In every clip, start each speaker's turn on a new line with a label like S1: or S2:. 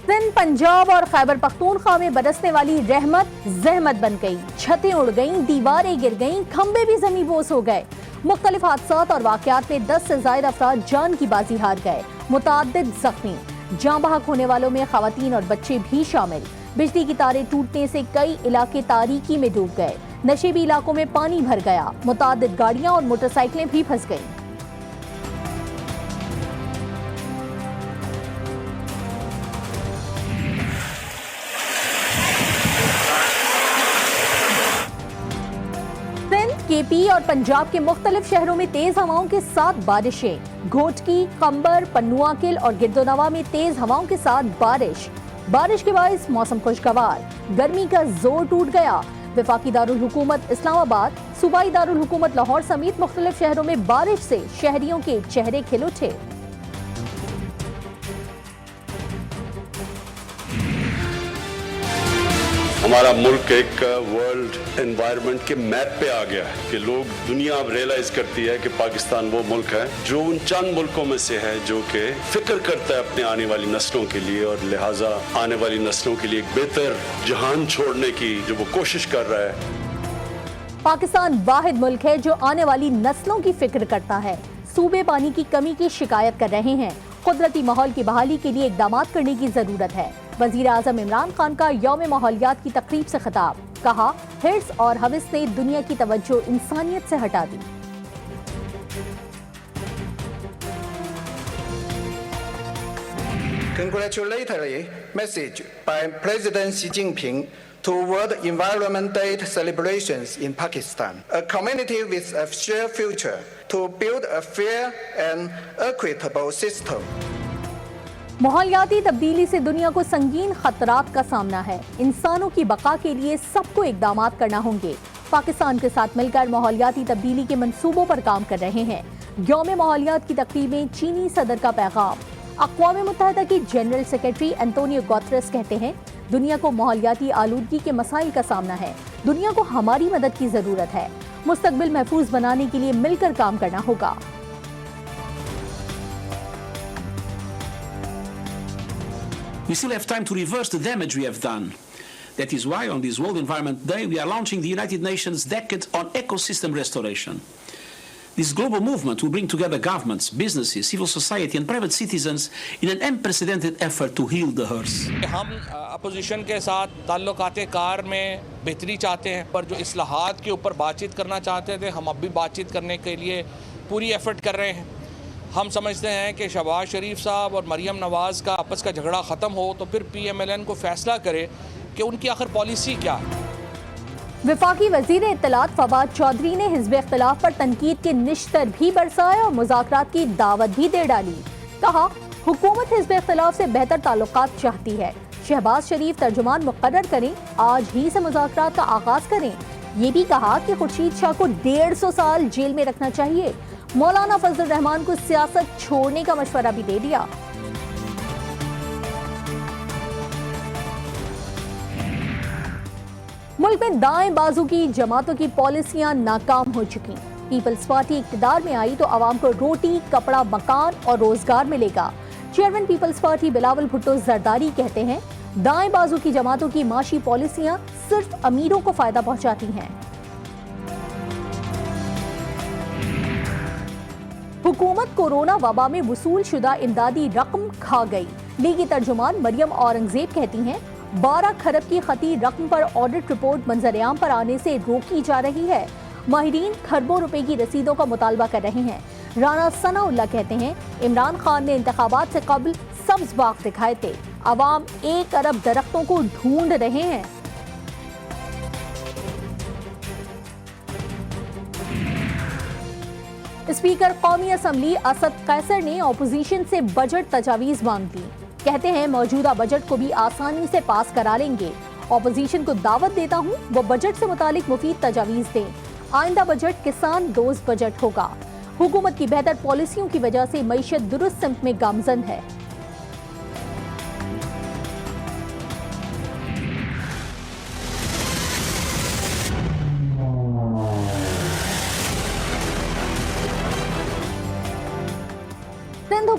S1: सिंध, पंजाब और खैबर पख्तूनख्वा में बरसने वाली रहमत जहमत बन गई। छतें उड़ गईं, दीवारें गिर गईं, खंबे भी जमींबोस हो गए। मुख्तलिफ हादसात और वाकयात में 10 से ज्यादा अफराद जान की बाजी हार गए, मुताद्दिद जख्मी। जान बहक होने वालों में खवातीन और बच्चे भी शामिल। बिजली की तारें टूटने से कई इलाके तारीकी में डूब गए। नशेबी इलाकों में पानी भर गया। मुताद्दिद गाड़ियां और मोटरसाइकिलें भी फंस गईं। केपी और पंजाब के मुख्तलिफ शहरों में तेज हवाओं के साथ बारिशें। घोटकी, खंबर, पन्नुआकिल और गिरदोनवा में तेज हवाओं के साथ बारिश के बायस मौसम खुशगवार। गर्मी का जोर टूट गया। वफाकी दारुल हुकूमत इस्लामाबाद, सूबाई दारुल हुकूमत लाहौर समेत मुख्तलिफ शहरों में बारिश से शहरियों के चेहरे खिल उठे।
S2: हमारा मुल्क एक वर्ल्ड एनवायरनमेंट के मैप पे आ गया है कि लोग, दुनिया अब रियलाइज करती है कि पाकिस्तान वो मुल्क है जो उन चंद मुल्कों में से है जो कि फिक्र करता है अपने आने वाली नस्लों के लिए, और लिहाजा आने वाली नस्लों के लिए एक बेहतर जहान छोड़ने की जो वो कोशिश कर रहा है।
S1: पाकिस्तान वाहिद मुल्क है जो आने वाली नस्लों की फिक्र करता है। सूबे पानी की कमी की शिकायत कर रहे हैं। कुदरती माहौल की बहाली के लिए इकदाम करने की जरूरत है। वजीर आजम इमरान खान का यौम माहौलियात की तकरीब से खिताब। कहा, हिर्स और हविस ने दुनिया की तवज्जो इंसानियत से हटा दी।
S3: Congratulatory message by President Xi Jinping to World Environment Day celebrations in Pakistan, a community with a shared future to build a fair and equitable system.
S1: माहौलियाती तब्दीली से दुनिया को संगीन खतरात का सामना है। इंसानों की बका के लिए सबको इकदाम करना होंगे। पाकिस्तान के साथ मिलकर माहौलियाती तब्दीली के मंसूबों पर काम कर रहे हैं। यौम माहौलियात की तकरीब में चीनी सदर का पैगाम। अक़वाम मुत्तहिदा की जनरल सेक्रेटरी एंटोनियो गुतेरेस कहते हैं, दुनिया को माहौलियाती आलूदगी के मसाइल का सामना है। दुनिया को हमारी मदद की जरूरत है। मुस्तकबिल महफूज बनाने के लिए मिलकर काम करना होगा।
S4: We still have time to reverse the damage we have done. That is why on this World Environment Day we are launching the United Nations Decade on Ecosystem Restoration. This global movement will bring together governments, businesses, civil society and private citizens in an unprecedented effort to heal the earth.
S5: हम opposition के साथ ताल्लुकाते car में बेहतरी चाहते हैं, पर जो इस्लाहात के ऊपर बातचीत करना चाहते थे, हम अब भी बातचीत करने के लिए पूरी एफर्ट कर रहे हैं। हम समझते हैं कि शहबाज शरीफ साहब और मरियम नवाज़ का आपस का झगड़ा ख़त्म हो तो फिर PMLN को फैसला करे कि उनकी आखिर पॉलिसी क्या है।
S1: वफाकी वजीर इत्तलात फवाद चौधरी ने हिज़्ब इख्तिलाफ पर तनकीद के निश्तर भी बरसाए और मुज़ाकरात की दावत भी दे डाली। कहा, हुकूमत हिज़्ब इख्तिलाफ से बेहतर ताल्लुकात चाहती है। शहबाज शरीफ तर्जुमान मुक़र्रर करें, आज ही से मुज़ाकरात का आगाज करें। ये भी कहा कि खुर्शीद शाह को 150 साल जेल में रखना चाहिए। मौलाना फजल रहमान को सियासत छोड़ने का मशवरा भी दे दिया। मुल्क में दाएं बाजू की जमातों की पॉलिसियां नाकाम हो चुकी। पीपल्स पार्टी इक्तदार में आई तो आवाम को रोटी, कपड़ा, मकान और रोजगार मिलेगा। Chairman Peoples Party Bilawal Bhutto Zardari कहते हैं, दाएं बाजू की जमातों की माशी पॉलिसियां सिर्फ अमीरों को फायदा पहुंचाती हैं। हुकूमत कोरोना वबा में वसूल शुदा इमदादी रकम खा गई। लीगी तर्जुमान मरियम औरंगजेब कहती हैं, 12 खरब की खती रकम पर ऑडिट रिपोर्ट मंजरेआम पर आने से रोकी जा रही है। माहिरीन खरबों रुपए की रसीदों का मुतालबा कर रहे हैं। राना सनाउल्लाह कहते हैं, इमरान खान ने इंतखाबात से कबल सब्ज बाग दिखाए थे। अवाम 1 अरब दरख्तों को ढूंढ रहे हैं। स्पीकर कौमी असम्बली असद कैसर ने अपोजिशन से बजट तजावीज मांग ली। कहते हैं, मौजूदा बजट को भी आसानी से पास करा लेंगे। अपोजिशन को दावत देता हूं, वो बजट से मुतालिक मुफीद तजावीज दें। आइंदा बजट किसान दोस्त बजट होगा। हुकूमत की बेहतर पॉलिसियों की वजह से मईशत दुरुस्त सिमत में गामजन है।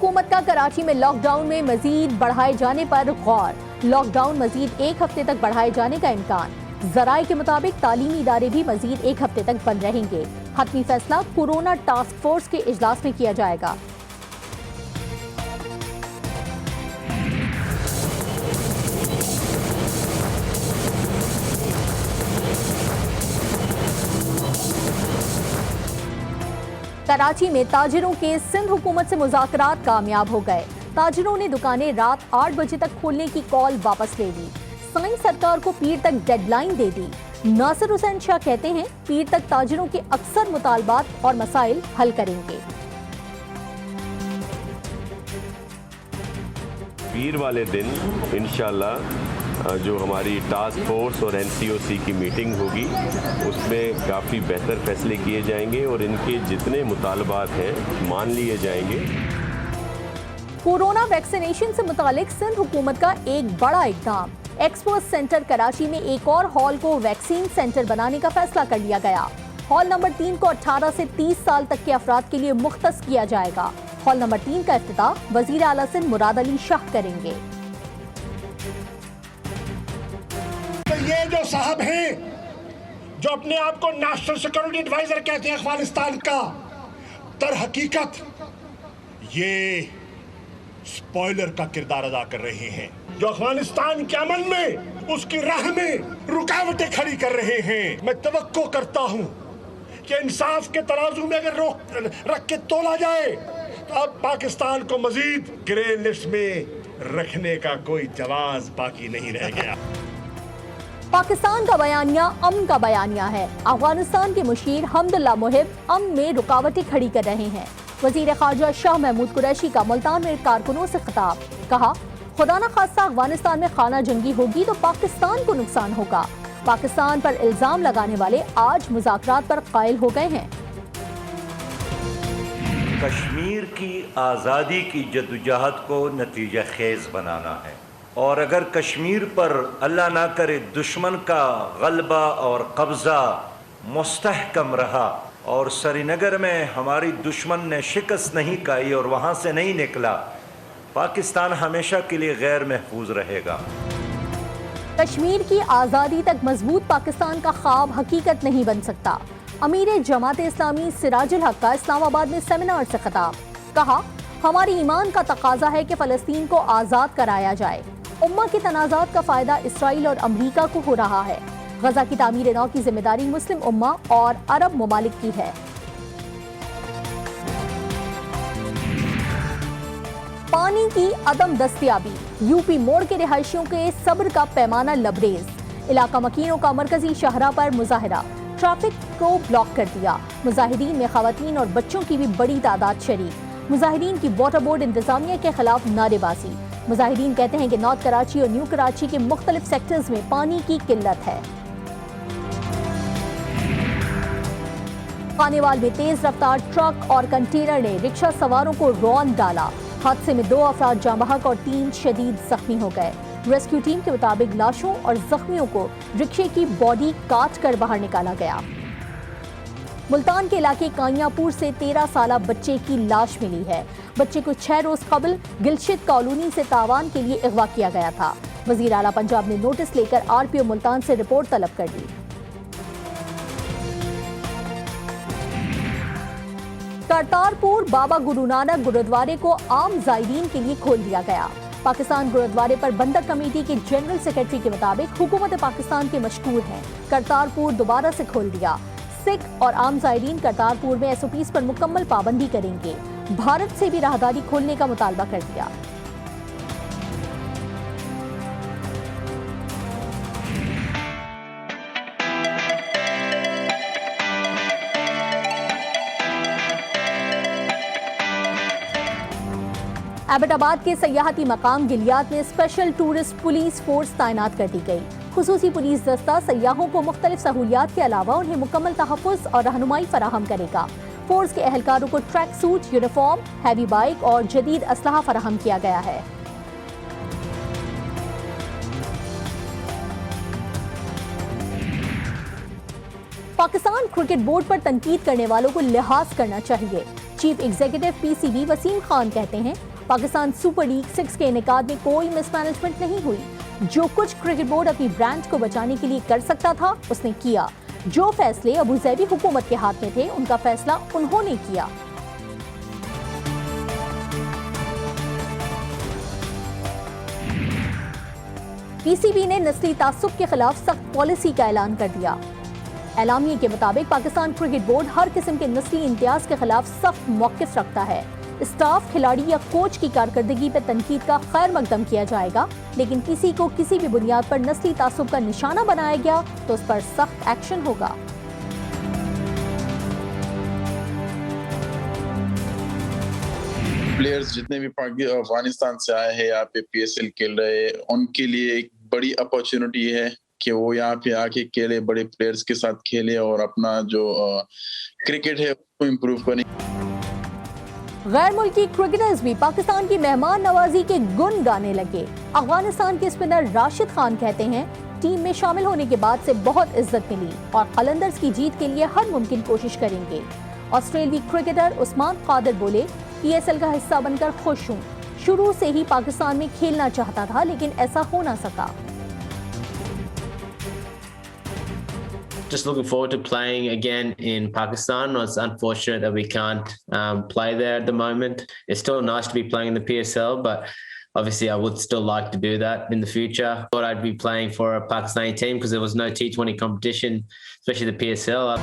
S1: हुकूमत का कराची में लॉकडाउन में मजीद बढ़ाए जाने पर गौर। लॉकडाउन मजीद 1 हफ्ते तक बढ़ाए जाने का इम्कान। जराए के मुताबिक तालीमी इदारे भी मजीद 1 हफ्ते तक बंद रहेंगे। हतमी फैसला कोरोना टास्क फोर्स के इजलास में किया जाएगा। कराची में ताजिरों के सिंध हुकूमत से मुज़ाकरात कामयाब हो गए। ताजिरों ने दुकानें रात 8 बजे तक खोलने की कॉल वापस ले ली। साइन सरकार को पीर तक डेडलाइन दे दी। नासिर हुसैन शाह कहते हैं पीर तक ताजिरों के अक्सर मुतालबात और मसाइल हल करेंगे।
S6: पीर वाले दिन इंशाल्लाह जो हमारी टास्क फोर्स और NCOC की मीटिंग होगी उसमें काफ़ी बेहतर फैसले किए जाएंगे और इनके जितने मुतालबात हैं मान लिए जाएंगे।
S1: कोरोना वैक्सीनेशन से मुतालिक सिंध हुकूमत का एक बड़ा इकदाम। एक्सपो सेंटर कराची में एक और हॉल को वैक्सीन सेंटर बनाने का फैसला कर लिया गया। हॉल नंबर 3 को 18 से 30 साल तक के अफराद के लिए मुख्तस किया जाएगा। हॉल नंबर 3 का इफ्तिताह वजीर आला सिंध मुराद अली शाह करेंगे।
S7: तो ये जो साहब हैं जो अपने आप को नेशनल सिक्योरिटी एडवाइजर कहते हैं अफगानिस्तान का, दर हकीकत ये स्पॉइलर का किरदार अदा कर रहे हैं जो अफगानिस्तान के अमन में उसकी राह में रुकावटें खड़ी कर रहे हैं। मैं तवक्को करता हूं कि इंसाफ के तराजू में अगर रख के तोला जाए तो अब पाकिस्तान को मजीद ग्रे लिस्ट में रखने का कोई जवाब बाकी नहीं रह गया।
S1: पाकिस्तान का बयानिया अमन का बयानिया है। अफगानिस्तान के मुशीर हमदुल्ला मुहिब अमन में रुकावटें खड़ी कर रहे हैं। वजीर खारजा शाह महमूद कुरैशी का मुल्तान में कारकुनों से खिताब। कहा, खुदा न खास्ता अफगानिस्तान में खाना जंगी होगी तो पाकिस्तान को नुकसान होगा। पाकिस्तान पर इल्जाम लगाने वाले आज मुज़ाकरात पर कायल हो गए हैं।
S8: कश्मीर की आज़ादी की जद्दोजहद को नतीजा खेज बनाना है और अगर कश्मीर पर अल्लाह ना करे दुश्मन का गलबा और कब्ज़ा मुस्तहकम रहा और श्रीनगर में हमारी दुश्मन ने शिकस्त नहीं खाई और वहाँ से नहीं निकला, पाकिस्तान हमेशा के लिए गैर महफूज रहेगा।
S1: कश्मीर की आज़ादी तक मजबूत पाकिस्तान का ख्वाब हकीकत नहीं बन सकता। अमीर जमात इस्लामी सिराजुल हक का इस्लामाबाद में सेमिनार से खिताब। कहा, हमारी ईमान का तकाजा है कि फ़लस्तीन को आज़ाद कराया जाए। उम्मा के तनाज़ात का फ़ायदा इसराइल और अमरीका को हो रहा है। गजा की तामीर नौ की जिम्मेदारी मुस्लिम उम्मा और अरब ममालिक की है। पानी की अदम दस्तयाबी, यूपी मोड़ के रिहायशियों के सब्र का पैमाना लबरेज। इलाका मकीनों का मरकजी शाहरा पर मुजाहिरा, ट्रैफिक को ब्लॉक कर दिया। मुजाहिरीन में खवातीन और बच्चों की भी बड़ी तादाद शरीक। मुजाहिरीन की वाटर बोर्ड इंतजामिया के खिलाफ नारेबाजी। मुजाहिरीन कहते हैं कि नॉर्थ कराची और न्यू कराची के मुख्तलिफ सेक्टर्स में पानी की किल्लत है। खानेवाल में तेज रफ्तार ट्रक और कंटेनर ने रिक्शा सवारों को रौंद डाला। हादसे में 2 अफराद जाँ बहक और 3 शदीद जख्मी हो गए। रेस्क्यू टीम के मुताबिक लाशों और जख्मियों को रिक्शे की बॉडी काट कर बाहर निकाला गया। मुल्तान के इलाके कानियापुर से 13 साला बच्चे की लाश मिली है। बच्चे को 6 रोज कबल गिलशित कॉलोनी से तावान के लिए अगवा किया गया था। वजीर आला पंजाब ने नोटिस लेकर RPO मुल्तान से रिपोर्ट तलब कर दी। करतारपुर बाबा गुरु नानक गुरुद्वारे को आम जायरीन के लिए खोल दिया गया। पाकिस्तान गुरुद्वारे पर बंदर कमेटी के जनरल सेक्रेटरी के मुताबिक हुकूमत पाकिस्तान के मशकूर हैं। करतारपुर दोबारा से खोल दिया। सिख और आम जायरीन करतारपुर में SOPs पर मुकम्मल पाबंदी करेंगे। भारत से भी राहदारी खोलने का मुतालबा कर दिया। एबटाबाद के सयाहती मकाम गिलियात में स्पेशल टूरिस्ट पुलिस फोर्स तैनात कर दी गई। खुसूसी पुलिस दस्ता सयाहों को मुख्तलिफ सहूलियात के अलावा उन्हें मुकम्मल तहफ़्फ़ुज़ और रहनुमाई फराहम करेगा। फोर्स के एहलकारों को track suit, uniform, heavy bike और जदीद असलहा फराहम किया गया है। पाकिस्तान क्रिकेट बोर्ड पर तनकीद करने वालों को लिहाज करना चाहिए। Chief executive PCB Wasim Khan कहते हैं पाकिस्तान सुपर लीग 6 के इनेकाद में कोई मिसमैनेजमेंट नहीं हुई। जो कुछ क्रिकेट बोर्ड अपनी ब्रांड को बचाने के लिए कर सकता था उसने किया। जो फैसले अबू ज़ैबी हुकूमत के हाथ में थे उनका फैसला उन्होंने किया। पीसीबी ने नस्ली तासुब के खिलाफ सख्त पॉलिसी का ऐलान कर दिया। एलामिये के मुताबिक पाकिस्तान क्रिकेट बोर्ड हर किस्म के नस्ली इम्तियाज के खिलाफ सख्त मौक़िफ़ रखता है। स्टाफ, खिलाड़ी या कोच की कारकर्दगी पर तनकीद का खैर मकदम किया जाएगा, लेकिन किसी को किसी भी बुनियाद पर नस्ली तासुब का निशाना बनाया गया तो उस पर सख्त एक्शन होगा।
S9: प्लेयर्स जितने भी अफगानिस्तान से आए हैं यहाँ पे PSL खेल रहे हैं, उनके लिए एक बड़ी अपॉर्चुनिटी है कि वो यहाँ पे आके खेले, बड़े प्लेयर्स के साथ खेले और अपना जो क्रिकेट है उसको इम्प्रूव करें।
S1: गैर मुल्की क्रिकेटर्स भी पाकिस्तान की मेहमान नवाजी के गुण गाने लगे। अफगानिस्तान के स्पिनर राशिद खान कहते हैं, टीम में शामिल होने के बाद से बहुत इज्जत मिली और कलंदर्स की जीत के लिए हर मुमकिन कोशिश करेंगे। ऑस्ट्रेलियाई क्रिकेटर उस्मान कादिर बोले, PSL का हिस्सा बनकर खुश हूँ। शुरू से ही पाकिस्तान में खेलना चाहता था लेकिन ऐसा हो ना सका।
S10: Just looking forward to playing again in Pakistan. It's unfortunate that we can't play there at the moment. It's still nice to be playing in the PSL, but obviously I would still like to do that in the future. Thought I'd be playing for a Pakistani team because there was no T20 competition, especially the PSL.